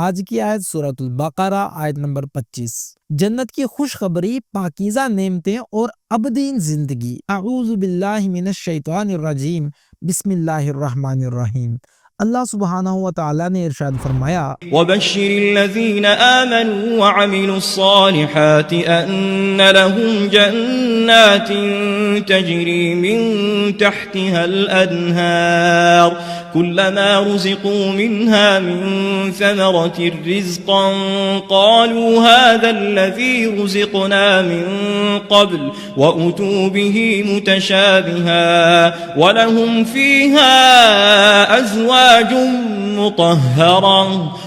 آج کی آیت سورۃ البقرہ آیت نمبر 25۔ جنت کی خوشخبری، پاکیزہ نعمتیں اور ابدین زندگی۔ اعوذ باللہ من الشیطان الرجیم، بسم اللہ الرحمن الرحیم۔ اللہ سبحانہ و تعالیٰ نے ارشاد فرمایا، وَبَشِّرِ الَّذِينَ آمَنُوا وَعَمِلُوا الصَّالِحَاتِ أَنَّ لَهُمْ جَنَّاتٍ تَجْرِي مِن تَحْتِهَا الْأَنْهَارُ كُلَّمَا رُزِقُوا مِنْهَا مِن ثَمَرَةٍ رِزْقًا قَالُوا هَذَا الَّذِي رُزِقْنَا مِن قَبْلُ وَأُتُوا بِهِ مُتَشَابِهًا وَلَهُمْ فِيهَا أَزْوَاجٌ مطهرة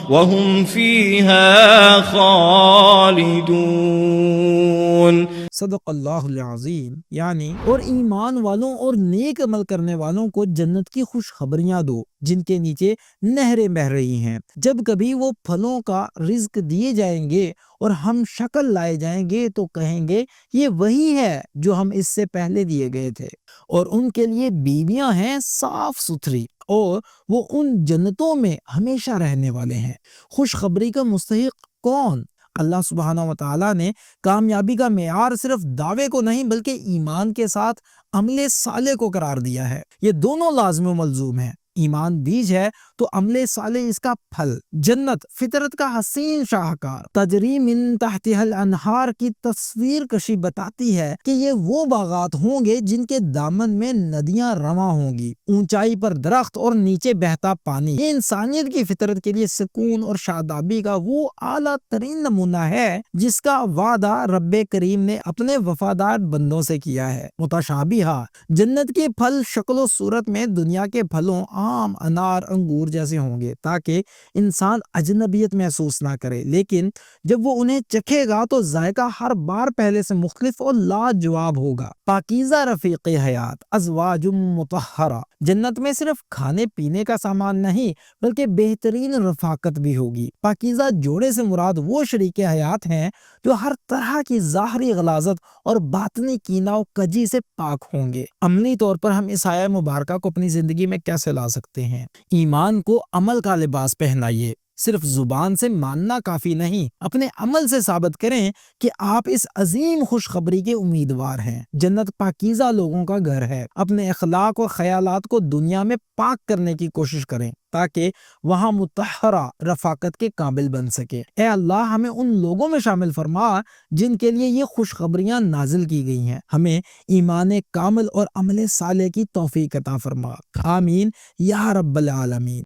وهم فيها خالدون۔ صدق اللہ العظیم۔ یعنی اور ایمان والوں اور نیک عمل کرنے والوں کو جنت کی خوشخبریاں دو جن کے نیچے نہریں بہہ رہی ہیں۔ جب کبھی وہ پھلوں کا رزق دیے جائیں گے اور ہم شکل لائے جائیں گے تو کہیں گے یہ وہی ہے جو ہم اس سے پہلے دیے گئے تھے، اور ان کے لیے بیویاں ہیں صاف ستھری، اور وہ ان جنتوں میں ہمیشہ رہنے والے ہیں۔ خوشخبری کا مستحق کون؟ اللہ سبحانہ و تعالیٰ نے کامیابی کا معیار صرف دعوے کو نہیں بلکہ ایمان کے ساتھ عمل صالح کو قرار دیا ہے۔ یہ دونوں لازم و ملزوم ہیں۔ ایمان بیج ہے تو عمل صالح اس کا پھل۔ جنت فطرت کا حسین شاہکار تجری من تحتها الانہار کی تصویر کشی بتاتی ہے کہ یہ وہ باغات ہوں گے جن کے دامن میں ندیاں رواں ہوں گی، اونچائی پر درخت اور نیچے بہتا پانی۔ یہ انسانیت کی فطرت کے لیے سکون اور شادابی کا وہ اعلیٰ ترین نمونہ ہے جس کا وعدہ رب کریم نے اپنے وفادار بندوں سے کیا ہے۔ متشابہہ، جنت کے پھل شکل و صورت میں دنیا کے پھلوں آم، انار، انگور جیسے ہوں گے تاکہ انسان اجنبیت محسوس نہ کرے، لیکن جب وہ انہیں چکھے گا تو ذائقہ ہر بار پہلے سے مختلف اور لاجواب ہوگا۔ پاکیزہ رفیق حیات، ازواج مطہرہ، جنت میں صرف کھانے پینے کا سامان نہیں بلکہ بہترین رفاقت بھی ہوگی۔ پاکیزہ جوڑے سے مراد وہ شریک حیات ہیں جو ہر طرح کی ظاہری غلاظت اور باطنی کینہ و کجی سے پاک ہوں گے۔ عملی طور پر ہم اس آیہ مبارکہ کو اپنی زندگی میں کیسے لا سکتے ہیں؟ ایمان کو عمل کا لباس پہنائیے۔ صرف زبان سے ماننا کافی نہیں، اپنے عمل سے ثابت کریں کہ آپ اس عظیم خوشخبری کے امیدوار ہیں۔ جنت پاکیزہ لوگوں کا گھر ہے۔ اپنے اخلاق اور خیالات کو دنیا میں پاک کرنے کی کوشش کریں تاکہ وہاں مطہرہ رفاقت کے قابل بن سکے۔ اے اللہ، ہمیں ان لوگوں میں شامل فرما جن کے لیے یہ خوشخبریاں نازل کی گئی ہیں۔ ہمیں ایمان کامل اور عمل صالح کی توفیق عطا فرما۔ آمین یا رب العالمین۔